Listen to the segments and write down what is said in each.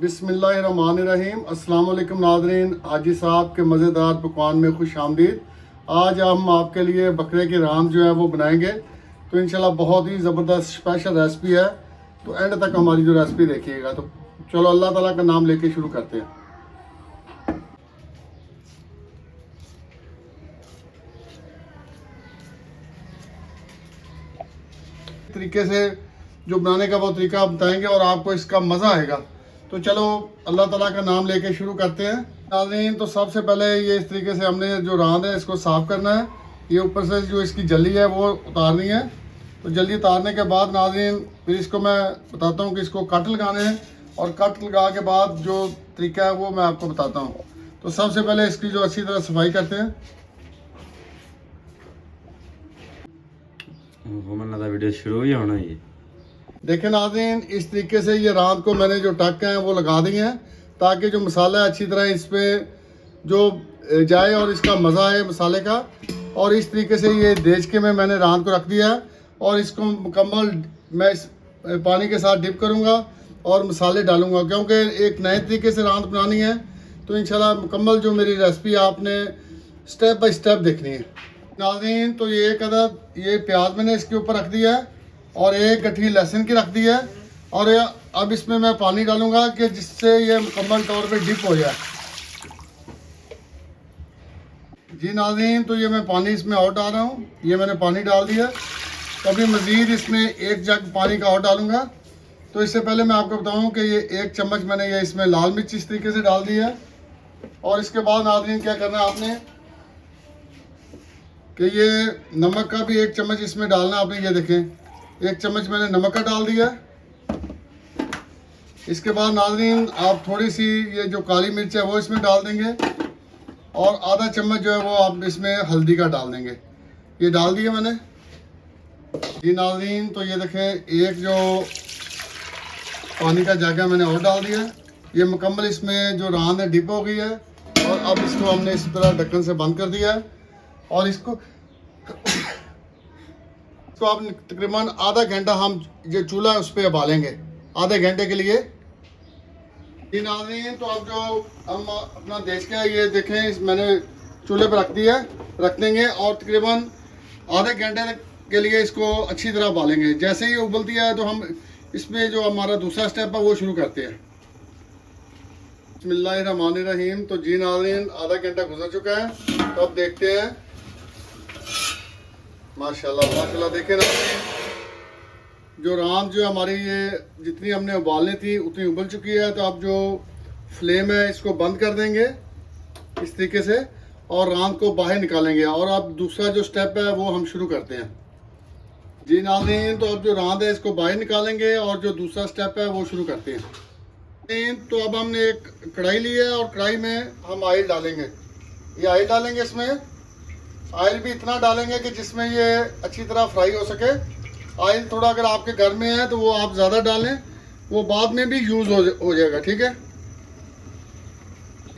बिस्मिल्लाहिर्रहमानिर्रहीम। अस्सलाम वालेकुम नाज़रीन, हाजी साहब के मज़ेदार पकवान में खुश आमदीद। आज हम आपके लिए बकरे की रांद जो है वो बनाएंगे। तो इंशाल्लाह बहुत ही ज़बरदस्त स्पेशल रेसिपी है, तो एंड तक हमारी जो रेसिपी देखिएगा। तो चलो अल्लाह ताला का नाम लेके शुरू करते हैं। तरीके से जो बनाने का वो तरीका बताएंगे और आपको इसका मज़ा आएगा। तो चलो अल्लाह ताला का नाम लेके शुरू करते हैं नाज़रीन। तो सबसे पहले ये इस तरीके से हमने जो रांद है इसको साफ़ करना है। ये ऊपर से जो इसकी जल्ली है वो उतारनी है। तो जल्दी उतारने के बाद नाज़रीन फिर इसको मैं बताता हूँ कि इसको कट लगाने हैं, और कट लगा के बाद जो तरीका है वो मैं आपको बताता हूँ। तो सबसे पहले इसकी जो अच्छी तरह सफाई करते हैं। वीडियो शुरू ही होना ये देखें नाज़रीन, इस तरीके से ये रात को मैंने जो टक हैं वो लगा दिए हैं, ताकि जो मसाला है अच्छी तरह इस पर जो जाए और इसका मज़ा आए मसाले का। और इस तरीके से ये देचके में मैंने रात को रख दिया है, और इसको मुकम्मल मैं इस पानी के साथ डिप करूँगा और मसाले डालूँगा, क्योंकि एक नए तरीके से रात बनानी है। तो इंशाल्लाह मुकम्मल जो मेरी रेसिपी आपने स्टेप बाय स्टेप देखनी है नाज़रीन। तो ये एक अदद ये प्याज मैंने इसके ऊपर रख दिया है, और एक गठी लहसुन की रख दी है। और अब इसमें मैं पानी डालूंगा कि जिससे ये मुकम्मल तौर पे डिप हो जाए। जी नाज़रीन, तो ये मैं पानी इसमें और डाल रहा हूँ। ये मैंने पानी डाल दिया। कभी मज़ीद इसमें एक जग पानी का और डालूंगा। तो इससे पहले मैं आपको बताऊँ कि ये 1 चम्मच मैंने ये इसमें लाल मिर्च इस तरीके से डाल दी है। और इसके बाद नाज़रीन क्या करना है आपने कि ये नमक का भी 1 चम्मच इसमें डालना है आपने। ये देखें 1 चम्मच मैंने नमक का डाल दिया। इसके बाद नाज़रीन आप थोड़ी सी ये जो काली मिर्च है वो इसमें डाल देंगे, और आधा चम्मच जो है वो आप इसमें हल्दी का डाल देंगे। ये डाल दिया मैंने। जी नाज़रीन, तो ये देखें एक जो पानी का जग है मैंने और डाल दिया। ये मुकम्मल इसमें जो रांद है डिप हो गई है, और अब इसको हमने इस तरह ढक्कन से बंद कर दिया है। और इसको आप तकरीबन आधा घंटा हम जो चूल्हा है उस पर उबालेंगे, आधे घंटे के लिए। जी नाज़रीन, तो अब जो हम अपना देश का ये देखें इस मैंने चूल्हे पर रख देंगे, और तकरीबन आधे घंटे के लिए इसको अच्छी तरह उबालेंगे। जैसे ही उबलती है तो हम इसमें जो हमारा दूसरा स्टेप है वो शुरू करते हैं। बिस्मिल्लाहिर्रहमानिर्रहीम। तो जी नाज़रीन, आधा घंटा गुजर चुका है। तो अब देखते हैं। माशाल्लाह माशाल्लाह, देखें ना जो रांद जो हमारी ये जितनी हमने उबालनी थी उतनी उबल चुकी है। तो अब जो फ्लेम है इसको बंद कर देंगे इस तरीके से, और रांद को बाहर निकालेंगे। और अब दूसरा जो स्टेप है वो हम शुरू करते हैं। जी नाज़रीन, तो अब जो रांद है इसको बाहर निकालेंगे, और जो दूसरा स्टेप है वो शुरू करते हैं। तो अब हमने एक कढ़ाई ली है, और कढ़ाई में हम ऑयल डालेंगे। ये ऑयल डालेंगे, इसमें ऑयल भी इतना डालेंगे कि जिसमें ये अच्छी तरह फ्राई हो सके। ऑयल थोड़ा अगर आपके घर में है तो वो आप ज़्यादा डालें, वो बाद में भी यूज़ हो जाएगा, ठीक है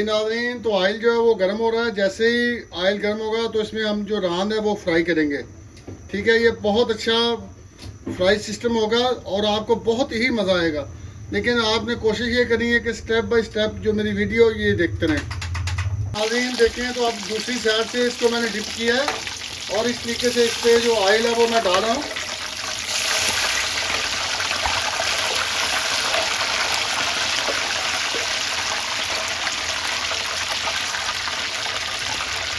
नाज़रीन। तो ऑयल जो है वो गर्म हो रहा है। जैसे ही ऑयल गर्म होगा तो इसमें हम जो रांद है वो फ्राई करेंगे, ठीक है। ये बहुत अच्छा फ्राई सिस्टम होगा और आपको बहुत ही मज़ा आएगा। लेकिन आपने कोशिश ये करनी है कि स्टेप बाय स्टेप जो मेरी वीडियो ये देखते रहें नाज़रीन। देखें तो अब दूसरी साइड से इसको मैंने डिप किया है, और इस तरीके से इस पर जो ऑयल है वो मैं डाल रहा हूँ।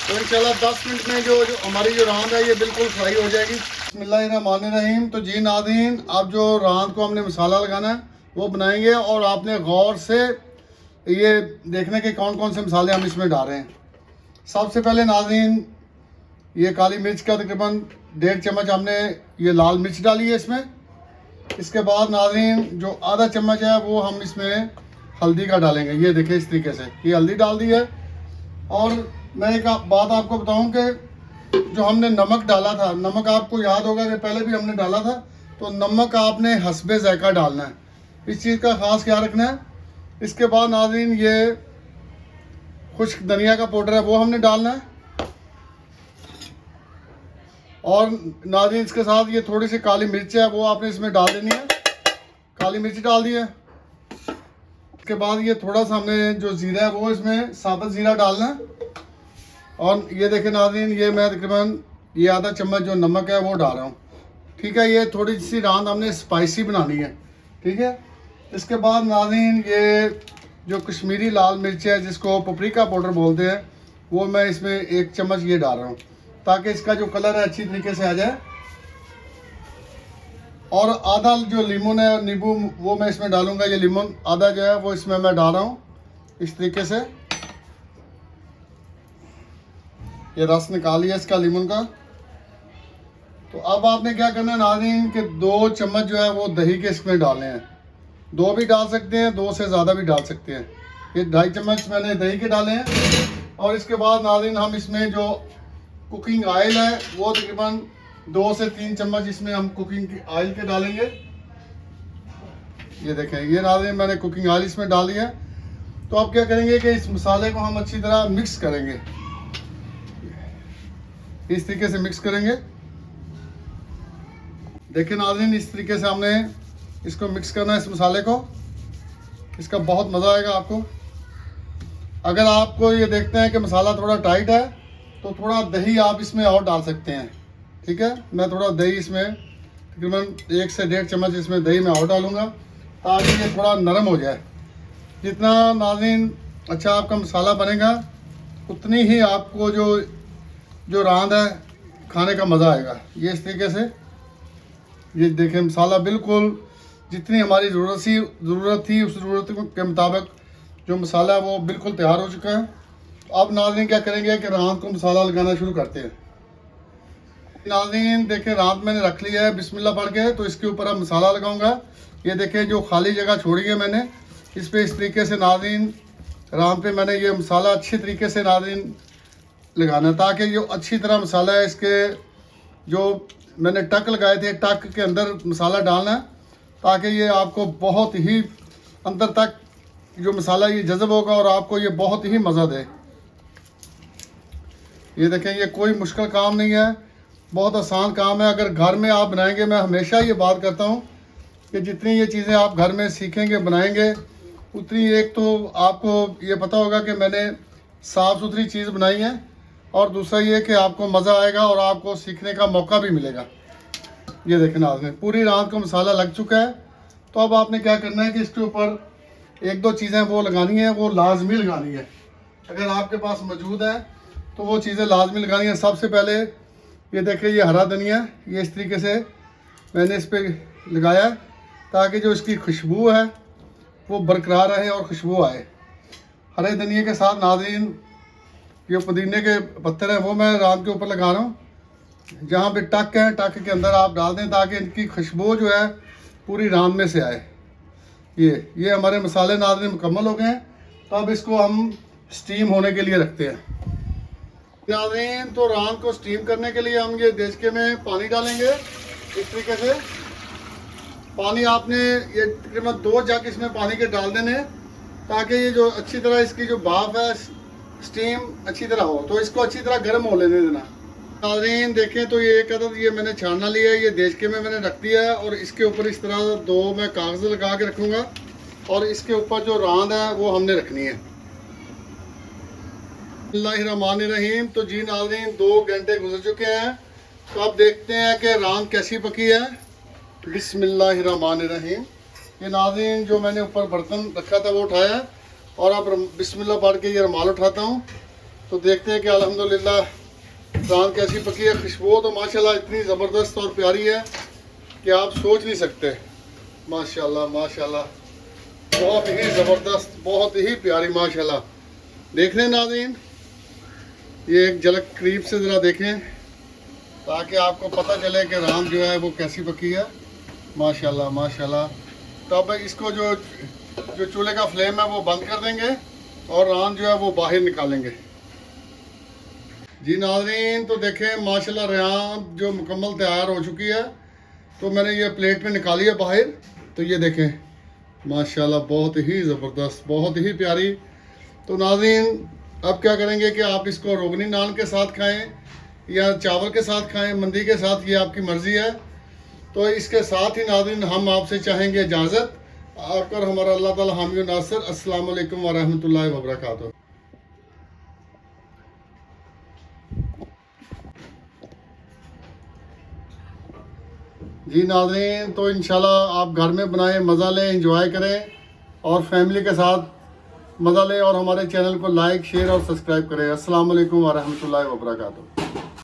तो इंशाल्लाह 10 मिनट में जो हमारी जो रांद है ये बिल्कुल फ्राई हो जाएगी। बिस्मिल्लाहिर्रहमानिर्रहीम। तो जी नाज़रीन, अब जो रांद को हमने मसाला लगाना है वो बनाएंगे, और आपने गौर से ये देखने के कौन कौन से मसाले हम इसमें डाल रहे हैं। सबसे पहले नाज़रीन ये काली मिर्च का तकरीबन 1.5 चम्मच हमने ये लाल मिर्च डाली है इसमें। इसके बाद नाज़रीन जो आधा चम्मच है वो हम इसमें हल्दी का डालेंगे। ये देखें इस तरीके से ये हल्दी डाल दी है। और मैं एक बात आपको बताऊं कि जो हमने नमक डाला था, नमक आपको याद होगा कि पहले भी हमने डाला था। तो नमक आपने हस्बे ज़ायका डालना है, इस चीज़ का ख़ास ख्याल रखना है। इसके बाद नाज़रीन ये खुश्क धनिया का पाउडर है वो हमने डालना है, और नाज़रीन इसके साथ ये थोड़ी सी काली मिर्च है वो आपने इसमें डाल देनी है। काली मिर्च डाल दी है। उसके बाद ये थोड़ा सा हमने जो ज़ीरा है वो इसमें साबुत ज़ीरा डालना है। और ये देखें नाज़रीन, ये मैं तकरीबन ये आधा चम्मच जो नमक है वो डाल रहा हूँ। ठीक है, ये थोड़ी सी रांद हमने स्पाइसी बनानी है। ठीक है, इसके बाद नाज़रीन ये जो कश्मीरी लाल मिर्च है जिसको पपरिका पाउडर बोलते हैं वो मैं इसमें 1 चम्मच ये डाल रहा हूँ ताकि इसका जो कलर है अच्छी तरीके से आ जाए। और आधा जो लीमन है नींबू वो मैं इसमें डालूंगा। ये लीमन आधा जो है वो इसमें मैं डाल रहा हूँ इस तरीके से। ये रस निकाल लिया इसका लीमन का। तो अब आपने क्या करना है नाज़रीन कि 2 चम्मच जो है वो दही के इसमें डालने हैं। 2 भी डाल सकते हैं, 2 से ज़्यादा भी डाल सकते हैं। ये 2.5 चम्मच मैंने दही के डाले हैं। और इसके बाद नाज़रीन हम इसमें जो कुकिंग ऑयल है वो तकरीबन 2 से 3 चम्मच इसमें हम कुकिंग की ऑयल के डालेंगे। ये देखें, ये नाज़रीन मैंने कुकिंग ऑयल इसमें डाली है। तो अब क्या करेंगे कि इस मसाले को हम अच्छी तरह मिक्स करेंगे। इस तरीके से मिक्स करेंगे। देखिए नाज़रीन, इस तरीके से हमने इसको मिक्स करना है इस मसाले को। इसका बहुत मज़ा आएगा आपको। अगर आपको ये देखते हैं कि मसाला थोड़ा टाइट है तो थोड़ा दही आप इसमें और डाल सकते हैं। ठीक है, मैं थोड़ा दही इसमें तकरीबन 1 से 1.5 चम्मच इसमें दही मैं और डालूँगा ताकि ये थोड़ा नरम हो जाए। जितना नाज़रीन अच्छा आपका मसाला बनेगा उतनी ही आपको जो रांद है खाने का मज़ा आएगा। ये इस तरीके से ये देखें, मसाला बिल्कुल जितनी हमारी ज़रूरत थी उस ज़रूरत के मुताबिक जो मसाला है वो बिल्कुल तैयार हो चुका है। अब नाज़रीन क्या करेंगे कि रांद को मसाला लगाना शुरू करते हैं। नाज़रीन देखें, रांद मैंने रख लिया है बिस्मिल्लाह पढ़ के। तो इसके ऊपर अब मसाला लगाऊंगा। ये देखें, जो खाली जगह छोड़ी है मैंने इस पर इस तरीके से नाज़रीन रांद पे मैंने ये मसाला अच्छी तरीके से नाज़रीन लगाना ताकि जो अच्छी तरह मसाला है इसके जो मैंने टक लगाए थे टक के अंदर मसाला डालना है ताकि ये आपको बहुत ही अंदर तक जो मसाला ये जज़ब होगा और आपको ये बहुत ही मज़ा दे। ये देखें, ये कोई मुश्किल काम नहीं है, बहुत आसान काम है। अगर घर में आप बनाएंगे, मैं हमेशा ये बात करता हूँ कि जितनी ये चीज़ें आप घर में सीखेंगे बनाएंगे उतनी एक तो आपको ये पता होगा कि मैंने साफ़ सुथरी चीज़ बनाई है और दूसरा ये कि आपको मज़ा आएगा और आपको सीखने का मौका भी मिलेगा। ये देखें नाज़रीन, पूरी रात को मसाला लग चुका है। तो अब आपने क्या करना है कि इसके ऊपर 1-2 चीज़ें वो लगानी है, वो लाजमी लगानी है। अगर आपके पास मौजूद है तो वो चीज़ें लाजमी लगानी है। सबसे पहले ये देखें, ये हरा धनिया ये इस तरीके से मैंने इस पर लगाया है ताकि जो इसकी खुशबू है वो बरकरार रहे और खुशबू आए। हरे धनिया के साथ नाज़रीन ये पुदीने के पत्थर हैं वो मैं रांद के ऊपर लगा रहा हूँ। जहाँ पे टक है टक के अंदर आप डाल दें ताकि इनकी खुशबू जो है पूरी रांद में से आए। ये हमारे मसाले नाज़रीन मुकम्मल हो गए हैं। तो अब इसको हम स्टीम होने के लिए रखते हैं। नाज़रीन, तो रांद को स्टीम करने के लिए हम ये देचके में पानी डालेंगे इस तरीके से। पानी आपने ये तकरीबन 2 जग इसमें पानी के डाल देने ताकि ये जो अच्छी तरह इसकी जो भाप है स्टीम अच्छी तरह हो। तो इसको अच्छी तरह गर्म हो लेने देना। नाज़रीन देखें, तो ये एक अदद ये मैंने छानना लिया है, ये देचके में मैंने रख दिया है और इसके ऊपर इस तरह 2 मैं कागज़ लगा के रखूँगा और इसके ऊपर जो रांद है वो हमने रखनी है। बिस्मिल्लाहिर्रहमानिर्रहीम। तो जी नाज़रीन 2 घंटे गुजर चुके हैं। तो अब देखते हैं कि रांद कैसी पकी है। बिस्मिल्लाहिर्रहमानिर्रहीम। ये नाज़रीन जो मैंने ऊपर बर्तन रखा था वो उठाया है और अब बिस्मिल्लाह पढ़ के ये रुमाल उठाता हूँ। तो देखते हैं कि अल्हम्दुलिल्लाह रांद कैसी पकी है। खुशबू तो माशाल्लाह इतनी ज़बरदस्त और प्यारी है कि आप सोच नहीं सकते। माशाल्लाह माशाल्लाह, बहुत ही ज़बरदस्त, बहुत ही प्यारी माशाल्लाह। देख रहे हैं नाज़रीन, ये एक झलक करीब से ज़रा देखें ताकि आपको पता चले कि रांद जो है वो कैसी पकी है। माशाल्लाह माशाल्लाह। तो अब इसको जो चूल्हे का फ्लेम है वो बंद कर देंगे और रांद जो है वो बाहर निकालेंगे। जी नाज़रीन, तो देखें माशाल्लाह रांद जो मुकम्मल तैयार हो चुकी है। तो मैंने ये प्लेट में निकाली है बाहर। तो ये देखें माशाल्लाह बहुत ही ज़बरदस्त, बहुत ही प्यारी। तो नाज़रीन अब क्या करेंगे कि आप इसको रोगनी नान के साथ खाएं या चावल के साथ खाएं, मंदी के साथ, ये आपकी मर्ज़ी है। तो इसके साथ ही नाज़रीन हम आपसे चाहेंगे इजाज़त। आकर हमारा अल्लाह ताला हामी नासिर। अस्सलाम वालेकुम व रहमतुल्लाहि व बरकातुहू। जी नाज़रीन, तो इंशाल्लाह आप घर में बनाएं, मज़ा लें, एंजॉय करें और फैमिली के साथ मज़ा लें और हमारे चैनल को लाइक शेयर और सब्सक्राइब करें। अस्सलाम वालेकुम व रहमतुल्लाहि व बरकातुहू।